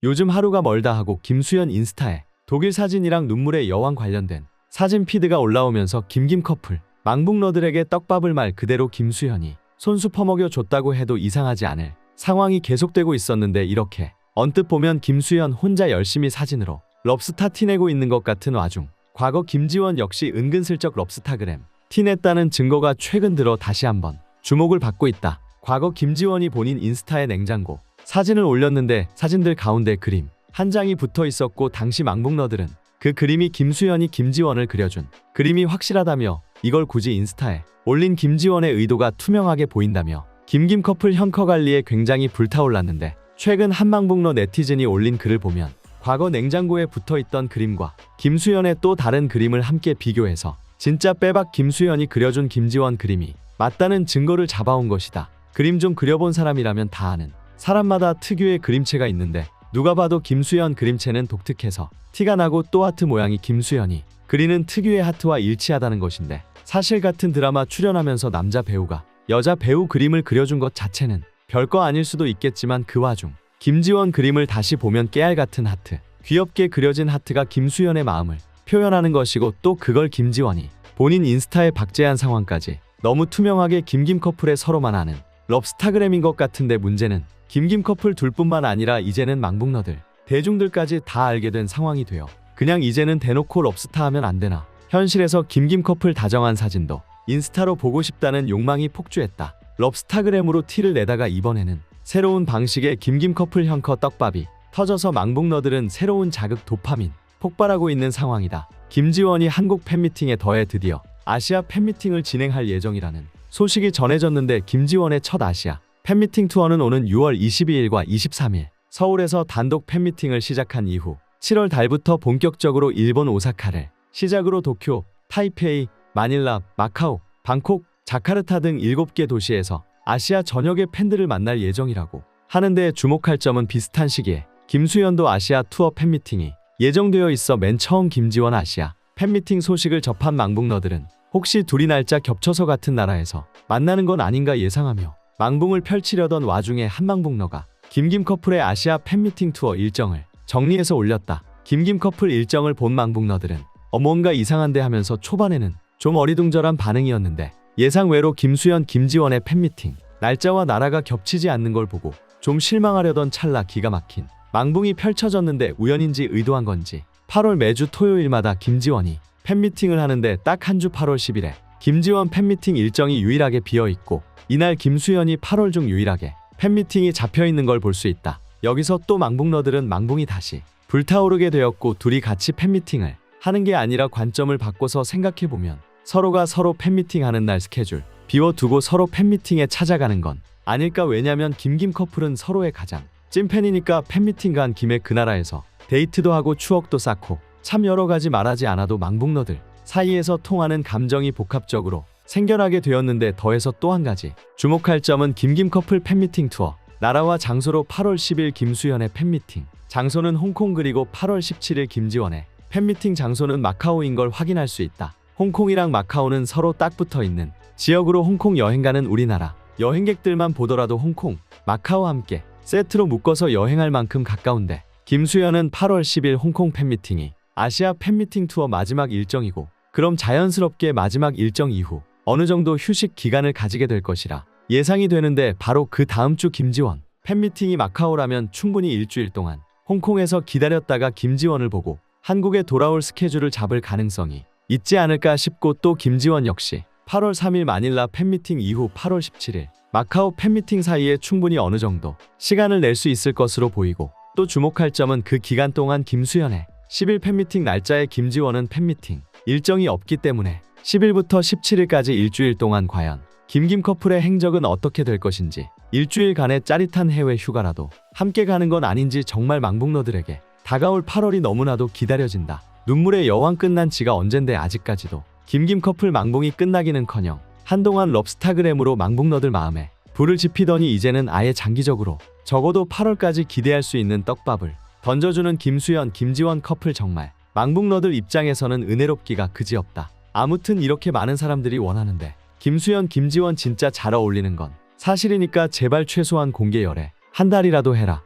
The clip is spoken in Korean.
요즘 하루가 멀다 하고 김수현 인스타에 독일 사진이랑 눈물의 여왕 관련된 사진 피드가 올라오면서 김김 커플 망북러들에게 떡밥을 말 그대로 김수현이 손수 퍼먹여 줬다고 해도 이상하지 않을 상황이 계속되고 있었는데 이렇게 언뜻 보면 김수현 혼자 열심히 사진으로 럽스타 티내고 있는 것 같은 와중 과거 김지원 역시 은근슬쩍 럽스타그램 티냈다는 증거가 최근 들어 다시 한번 주목을 받고 있다. 과거 김지원이 본인 인스타에 냉장고 사진을 올렸는데 사진들 가운데 그림 한 장이 붙어 있었고 당시 망북러들은 그 그림이 김수현이 김지원을 그려준 그림이 확실하다며 이걸 굳이 인스타에 올린 김지원의 의도가 투명하게 보인다며 김김 커플 현커 관리에 굉장히 불타올랐는데 최근 한 망북러 네티즌이 올린 글을 보면 과거 냉장고에 붙어있던 그림과 김수현의 또 다른 그림을 함께 비교해서 진짜 빼박 김수현이 그려준 김지원 그림이 맞다는 증거를 잡아온 것이다. 그림 좀 그려본 사람이라면 다 아는 사람마다 특유의 그림체가 있는데 누가 봐도 김수현 그림체는 독특해서 티가 나고 또 하트 모양이 김수현이 그리는 특유의 하트와 일치하다는 것인데 사실 같은 드라마 출연하면서 남자 배우가 여자 배우 그림을 그려준 것 자체는 별거 아닐 수도 있겠지만 그 와중 김지원 그림을 다시 보면 깨알 같은 하트, 귀엽게 그려진 하트가 김수현의 마음을 표현하는 것이고 또 그걸 김지원이 본인 인스타에 박제한 상황까지 너무 투명하게 김김 커플의 서로만 아는 럽스타그램인 것 같은데 문제는 김김 커플 둘뿐만 아니라 이제는 망북러들, 대중들까지 다 알게 된 상황이 되어 그냥 이제는 대놓고 럽스타 하면 안 되나. 현실에서 김김 커플 다정한 사진도 인스타로 보고 싶다는 욕망이 폭주했다. 럽스타그램으로 티를 내다가 이번에는 새로운 방식의 김김 커플 현커 떡밥이 터져서 망북러들은 새로운 자극 도파민 폭발하고 있는 상황이다. 김지원이 한국 팬미팅에 더해 드디어 아시아 팬미팅을 진행할 예정이라는 소식이 전해졌는데 김지원의 첫 아시아 팬미팅 투어는 오는 6월 22일과 23일 서울에서 단독 팬미팅을 시작한 이후 7월 달부터 본격적으로 일본 오사카를 시작으로 도쿄, 타이페이, 마닐라, 마카오, 방콕, 자카르타 등 7개 도시에서 아시아 전역의 팬들을 만날 예정이라고 하는데 주목할 점은 비슷한 시기에 김수현도 아시아 투어 팬미팅이 예정되어 있어 맨 처음 김지원 아시아 팬미팅 소식을 접한 망북러들은 혹시 둘이 날짜 겹쳐서 같은 나라에서 만나는 건 아닌가 예상하며 망붕을 펼치려던 와중에 한 망북러가 김김 커플의 아시아 팬미팅 투어 일정을 정리해서 올렸다. 김김 커플 일정을 본 망북러들은 뭔가 이상한데 하면서 초반에는 좀 어리둥절한 반응이었는데 예상외로 김수현, 김지원의 팬미팅 날짜와 나라가 겹치지 않는 걸 보고 좀 실망하려던 찰나 기가 막힌 망붕이 펼쳐졌는데 우연인지 의도한 건지 8월 매주 토요일마다 김지원이 팬미팅을 하는데 딱 한 주 8월 10일에 김지원 팬미팅 일정이 유일하게 비어있고 이날 김수현이 8월 중 유일하게 팬미팅이 잡혀있는 걸 볼 수 있다. 여기서 또 망북러들은 망붕이 다시 불타오르게 되었고 둘이 같이 팬미팅을 하는 게 아니라 관점을 바꿔서 생각해보면 서로가 서로 팬미팅 하는 날 스케줄 비워두고 서로 팬미팅에 찾아가는 건 아닐까. 왜냐면 김김 커플은 서로의 가장 찐팬이니까 팬미팅 간 김에 그 나라에서 데이트도 하고 추억도 쌓고 참 여러가지 말하지 않아도 망북러들 사이에서 통하는 감정이 복합적으로 생겨나게 되었는데 더해서 또 한 가지 주목할 점은 김김 커플 팬미팅 투어 나라와 장소로 8월 10일 김수현의 팬미팅 장소는 홍콩 그리고 8월 17일 김지원의 팬미팅 장소는 마카오인 걸 확인할 수 있다. 홍콩이랑 마카오는 서로 딱 붙어있는 지역으로 홍콩 여행 가는 우리나라 여행객들만 보더라도 홍콩, 마카오 함께 세트로 묶어서 여행할 만큼 가까운데 김수현은 8월 10일 홍콩 팬미팅이 아시아 팬미팅 투어 마지막 일정이고 그럼 자연스럽게 마지막 일정 이후 어느 정도 휴식 기간을 가지게 될 것이라 예상이 되는데 바로 그 다음 주 김지원 팬미팅이 마카오라면 충분히 일주일 동안 홍콩에서 기다렸다가 김지원을 보고 한국에 돌아올 스케줄을 잡을 가능성이 있지 않을까 싶고 또 김지원 역시 8월 3일 마닐라 팬미팅 이후 8월 17일 마카오 팬미팅 사이에 충분히 어느 정도 시간을 낼 수 있을 것으로 보이고 또 주목할 점은 그 기간 동안 김수현의 10일 팬미팅 날짜에 김지원은 팬미팅 일정이 없기 때문에 10일부터 17일까지 일주일 동안 과연 김김 커플의 행적은 어떻게 될 것인지 일주일간의 짜릿한 해외 휴가라도 함께 가는 건 아닌지 정말 망북러들에게 다가올 8월이 너무나도 기다려진다. 눈물의 여왕 끝난 지가 언젠데 아직까지도 김김 커플 망붕이 끝나기는커녕 한동안 럽스타그램으로 망북러들 마음에 불을 지피더니 이제는 아예 장기적으로 적어도 8월까지 기대할 수 있는 떡밥을 던져주는 김수현, 김지원 커플 정말 망북러들 입장에서는 은혜롭기가 그지없다. 아무튼 이렇게 많은 사람들이 원하는데 김수현, 김지원 진짜 잘 어울리는 건 사실이니까 제발 최소한 공개 열애 한 달이라도 해라.